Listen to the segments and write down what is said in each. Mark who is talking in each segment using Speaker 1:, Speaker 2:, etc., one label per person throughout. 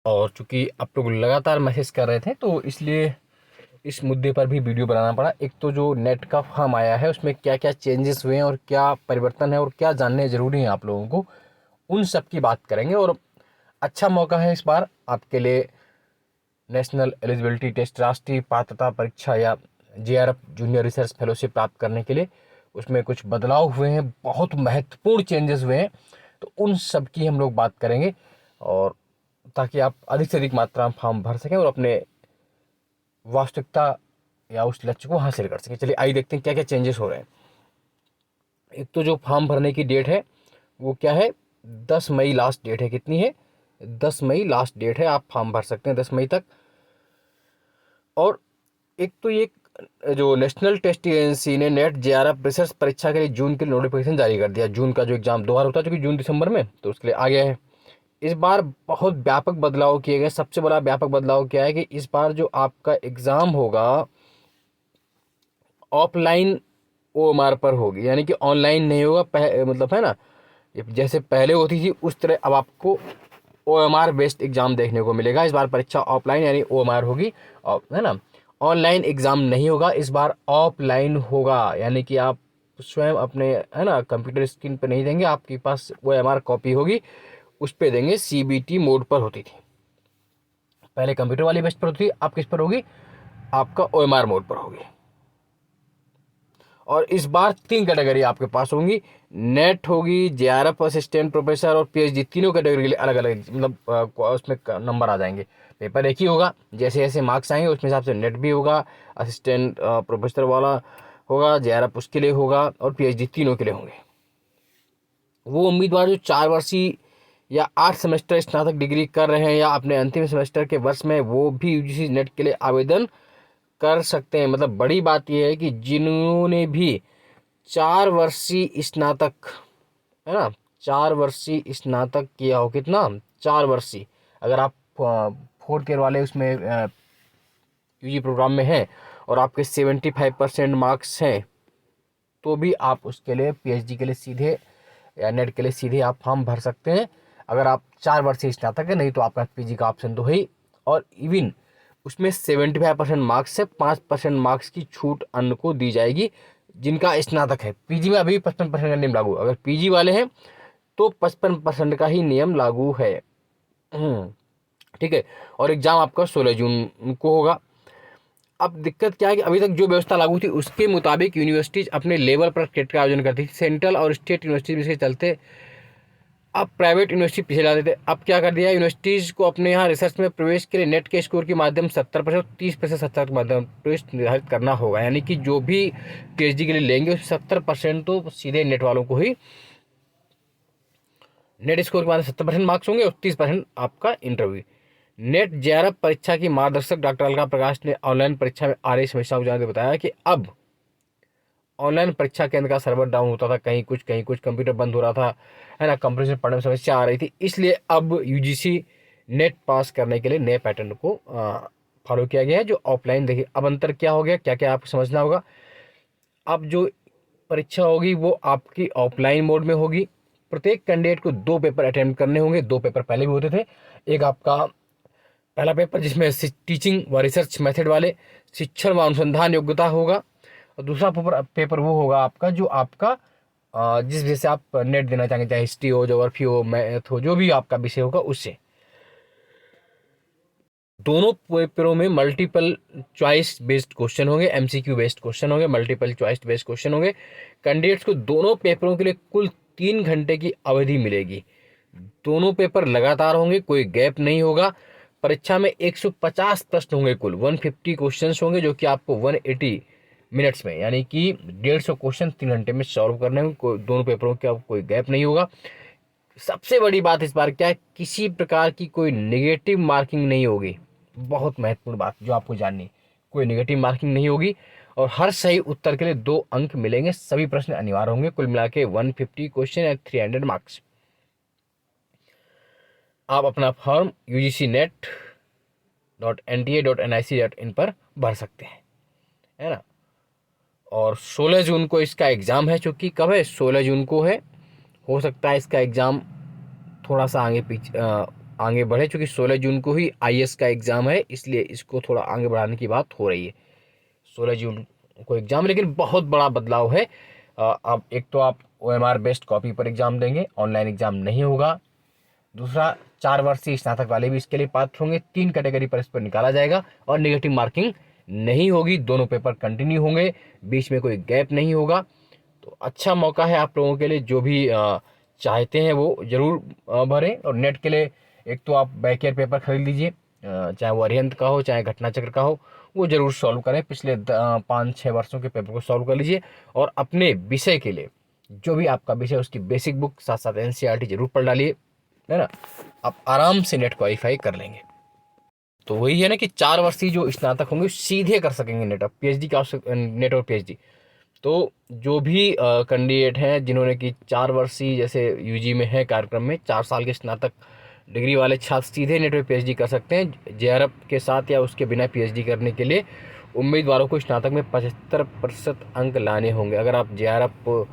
Speaker 1: और चूँकि आप लोग लगातार मैसेज कर रहे थे तो इसलिए इस मुद्दे पर भी वीडियो बनाना पड़ा। एक तो जो नेट का फॉर्म आया है उसमें क्या क्या चेंजेस हुए हैं और क्या परिवर्तन है और क्या जानने ज़रूरी हैं आप लोगों को, उन सब की बात करेंगे। और अच्छा मौका है इस बार आपके लिए नेशनल एलिजिबिलिटी टेस्ट, राष्ट्रीय पात्रता परीक्षा या जेआरएफ जूनियर रिसर्च फेलोशिप प्राप्त करने के लिए। उसमें कुछ बदलाव हुए हैं, बहुत महत्वपूर्ण चेंजेस हुए हैं, तो उन सब की हम लोग बात करेंगे, और ताकि आप अधिक से अधिक मात्रा में फॉर्म भर सकें और अपने वास्तविकता या उस लक्ष्य को हासिल कर सकें। चलिए आइए देखते हैं क्या क्या चेंजेस हो रहे हैं। एक तो जो फॉर्म भरने की डेट है वो क्या है, 10 मई लास्ट डेट है। कितनी है? 10 मई लास्ट डेट है, आप फॉर्म भर सकते हैं 10 मई तक। और एक तो ये जो नेशनल टेस्ट एजेंसी ने नेट जेआरएफ रिसर्च परीक्षा के लिए जून के नोटिफिकेशन जारी कर दिया। जून का जो एग्जाम 2 बार होता है क्योंकि जून दिसंबर में, तो उसके लिए आ गया है। इस बार बहुत व्यापक बदलाव किए गए। सबसे बड़ा व्यापक बदलाव क्या है कि इस बार जो आपका एग्जाम होगा ऑफलाइन ओएमआर पर होगी, यानी कि ऑनलाइन नहीं होगा। मतलब है ना, जैसे पहले होती थी उस तरह अब आपको ओएमआर बेस्ड एग्जाम देखने को मिलेगा। इस बार परीक्षा ऑफलाइन यानी ओएमआर होगी, है ना। ऑनलाइन एग्जाम नहीं होगा, इस बार ऑफलाइन होगा, यानी कि आप स्वयं अपने, है ना, कंप्यूटर स्क्रीन पर नहीं देंगे, आपके पास ओएमआर कॉपी होगी, उस पर देंगे। सीबीटी मोड पर होती थी पहले, कंप्यूटर वाली बेस्ट पर होती थी, अब किस पर होगी? आपका ओएमआर मोड पर होगी। और इस बार 3 कैटेगरी आपके पास होंगी, नेट होगी, जेआरएफ असिस्टेंट प्रोफेसर और पीएचडी, तीनों कैटेगरी के लिए अलग अलग मतलब उसमें नंबर आ जाएंगे। पेपर एक ही होगा, जैसे जैसे मार्क्स आएंगे उसके हिसाब से नेट भी होगा, असिस्टेंट प्रोफेसर वाला होगा, जेआरएफ उसके लिए होगा और पीएचडी तीनों के लिए होंगे। वो उम्मीदवार जो 4 वर्षीय या 8 सेमेस्टर स्नातक डिग्री कर रहे हैं या अपने अंतिम सेमेस्टर के वर्ष में, वो भी यूजीसी नेट के लिए आवेदन कर सकते हैं। मतलब बड़ी बात यह है कि जिन्होंने भी 4 वर्षीय स्नातक, है ना, 4 वर्षीय स्नातक किया हो, कितना? 4 वर्षीय। अगर आप 4th ईयर वाले उसमें यूजी प्रोग्राम में हैं और आपके 75% मार्क्स हैं, तो भी आप उसके लिए पीएचडी के लिए सीधे या नेट के लिए सीधे आप फॉर्म भर सकते हैं। अगर आप 4 वर्षीय स्नातक है, नहीं तो आपका पीजी का ऑप्शन तो है ही। और इवन उसमें 75% मार्क्स से 5% मार्क्स की छूट अन्य को दी जाएगी जिनका स्नातक है। पीजी में अभी 55% का नियम लागू, अगर पीजी वाले हैं तो 55% का ही नियम लागू है। ठीक है। और एग्जाम आपका 16 जून को होगा। अब दिक्कत क्या है कि अभी तक जो व्यवस्था लागू थी उसके मुताबिक यूनिवर्सिटीज अपने लेवल पर टेट का आयोजन करती थी, सेंट्रल और स्टेट यूनिवर्सिटीज के चलते अब प्राइवेट यूनिवर्सिटी पीछे लाते थे। अब क्या कर दिया, यूनिवर्सिटीज़ को अपने यहाँ रिसर्च में प्रवेश के लिए नेट के स्कोर के माध्यम 70%, 30% सत्तर के माध्यम प्रवेश निर्धारित करना होगा। यानी कि जो भी पीएचडी के लिए लेंगे उस 70% तो सीधे नेट वालों को ही, नेट स्कोर के बाद 70% मार्क्स होंगे और 30% आपका इंटरव्यू। नेट जेआरएफ परीक्षा की मार्गदर्शक डॉक्टर अलका प्रकाश ने ऑनलाइन परीक्षा में आ रही समस्याओं को जानते हुए बताया कि अब ऑनलाइन परीक्षा केंद्र का सर्वर डाउन होता था, कहीं कुछ कंप्यूटर बंद हो रहा था, है ना, कंप्यूटर पढ़ने में समस्या आ रही थी। इसलिए अब यूजीसी नेट पास करने के लिए नए पैटर्न को फॉलो किया गया है जो ऑफलाइन। देखिए अब अंतर क्या हो गया, क्या क्या आपको समझना होगा। अब जो परीक्षा होगी वो आपकी ऑफलाइन मोड में होगी। प्रत्येक कैंडिडेट को 2 पेपर अटेम्प्ट करने होंगे। 2 पेपर पहले भी होते थे। एक आपका पहला पेपर जिसमें टीचिंग व रिसर्च मेथड वाले शिक्षण व अनुसंधान योग्यता होगा, और दूसरा पेपर वो होगा आपका जो आपका जिस विषय से आप नेट देना चाहेंगे, चाहे हिस्ट्री हो, ज्योग्राफी हो, मैथ हो, जो भी आपका विषय होगा उससे। दोनों पेपरों में मल्टीपल चॉइस बेस्ड क्वेश्चन होंगे, एमसीक्यू बेस्ड क्वेश्चन होंगे, मल्टीपल चॉइस बेस्ड क्वेश्चन होंगे। कैंडिडेट्स को दोनों पेपरों के लिए कुल 3 घंटे की अवधि मिलेगी। दोनों पेपर लगातार होंगे, कोई गैप नहीं होगा। परीक्षा में 150 प्रश्न होंगे, कुल 150 क्वेश्चन होंगे जो कि आपको 180 मिनट्स में, यानी कि 150 क्वेश्चन 3 घंटे में सॉल्व करने होंगे। दोनों पेपरों का कोई गैप नहीं होगा। सबसे बड़ी बात इस बार क्या है, किसी प्रकार की कोई नेगेटिव मार्किंग नहीं होगी। बहुत महत्वपूर्ण बात जो आपको जाननी है, कोई नेगेटिव मार्किंग नहीं होगी। और हर सही उत्तर के लिए 2 अंक मिलेंगे। सभी प्रश्न अनिवार्य होंगे। कुल मिला के 150 क्वेश्चन एंड 300 मार्क्स। आप अपना फॉर्म ugcnet.nta.nic.in पर भर सकते हैं, है ना। और 16 जून को इसका एग्ज़ाम है। चूँकि कब है? 16 जून को है। हो सकता है इसका एग्ज़ाम थोड़ा सा आगे पीछे आगे बढ़े, चूँकि 16 जून को ही IAS का एग्ज़ाम है, इसलिए इसको थोड़ा आगे बढ़ाने की बात हो रही है। 16 जून को एग्ज़ाम, लेकिन बहुत बड़ा बदलाव है। अब एक तो आप OMR बेस्ड कॉपी पर एग्ज़ाम देंगे, ऑनलाइन एग्ज़ाम नहीं होगा। दूसरा, 4 वर्षीय स्नातक वाले भी इसके लिए पात्र होंगे। 3 कैटेगरी पर इस पर निकाला जाएगा और नेगेटिव मार्किंग नहीं होगी। दोनों पेपर कंटिन्यू होंगे, बीच में कोई गैप नहीं होगा। तो अच्छा मौका है आप लोगों के लिए, जो भी चाहते हैं वो ज़रूर भरें। और नेट के लिए एक तो आप बैक ईयर पेपर खरीद लीजिए, चाहे वो अरिहंत का हो चाहे घटना चक्र का हो, वो ज़रूर सॉल्व करें। पिछले 5-6 वर्षों के पेपर को सॉल्व कर लीजिए। और अपने विषय के लिए जो भी आपका विषय उसकी बेसिक बुक साथ साथ NCERT जरूर पढ़ डालिए, है ना। आप आराम से नेट क्वालिफाई कर लेंगे। तो वही है ना कि 4 वर्षीय जो स्नातक होंगे सीधे कर सकेंगे नेट। अब PhD का नेट और PhD, तो जो भी कैंडिडेट हैं जिन्होंने कि 4 वर्षीय जैसे UG में है कार्यक्रम में 4 साल के स्नातक डिग्री वाले छात्र सीधे नेट में PhD कर सकते हैं। JRF के साथ या उसके बिना PhD करने के लिए उम्मीदवारों को स्नातक में 75% अंक लाने होंगे। अगर आप JRF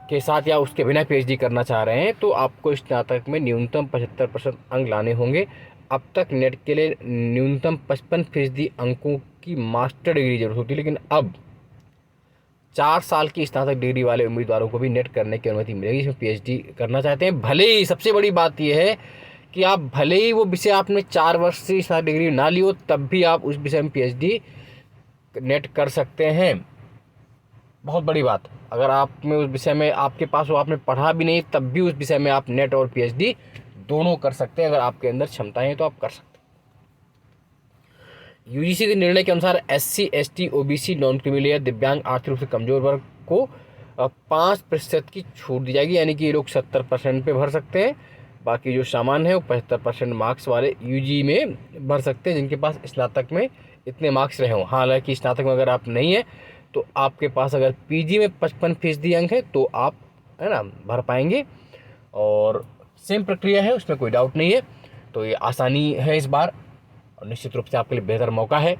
Speaker 1: के साथ या उसके बिना PhD करना चाह रहे हैं तो आपको स्नातक में न्यूनतम 75% अंक लाने होंगे। अब तक नेट के लिए न्यूनतम 55% अंकों की मास्टर डिग्री जरूरत होती है, लेकिन अब 4 साल की स्नातक डिग्री वाले उम्मीदवारों को भी नेट करने की अनुमति मिलेगी इसमें PhD करना चाहते हैं। भले ही सबसे बड़ी बात यह है कि आप भले ही वो विषय आपने 4 वर्ष से स्नातक डिग्री ना ली हो, तब भी आप उस विषय में PhD नेट कर सकते हैं। बहुत बड़ी बात, अगर आप में उस विषय में आपके पास वो आपने पढ़ा भी नहीं, तब भी उस विषय में आप नेट और PhD दोनों कर सकते हैं। अगर आपके अंदर क्षमताएं हैं तो आप कर सकते हैं। UGC के निर्णय के अनुसार SC, ST, OBC, non criminal या दिव्यांग आर्थिक रूप से कमजोर वर्ग को 5% की छूट दी जाएगी, यानी कि ये लोग 70% पे भर सकते हैं। बाकी जो सामान्य है वो 75% मार्क्स वाले UG में भर सकते हैं, जिनके पास स्नातक में इतने मार्क्स रहे हों। हालांकि स्नातक में अगर आप नहीं है तो आपके पास अगर PG में 55% अंक है तो आप, है ना, भर पाएंगे। और सेम प्रक्रिया है, उसमें कोई डाउट नहीं है। तो ये आसानी है इस बार, और निश्चित रूप से आपके लिए बेहतर मौका है।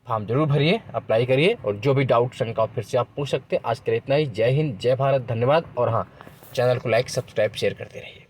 Speaker 1: फॉर्म जरूर भरिए, अप्लाई करिए, और जो भी डाउट शंका फिर से आप पूछ सकते हैं। आज के लिए इतना ही। जय हिंद, जय भारत, धन्यवाद। और हाँ, चैनल को लाइक, सब्सक्राइब, शेयर करते रहिए।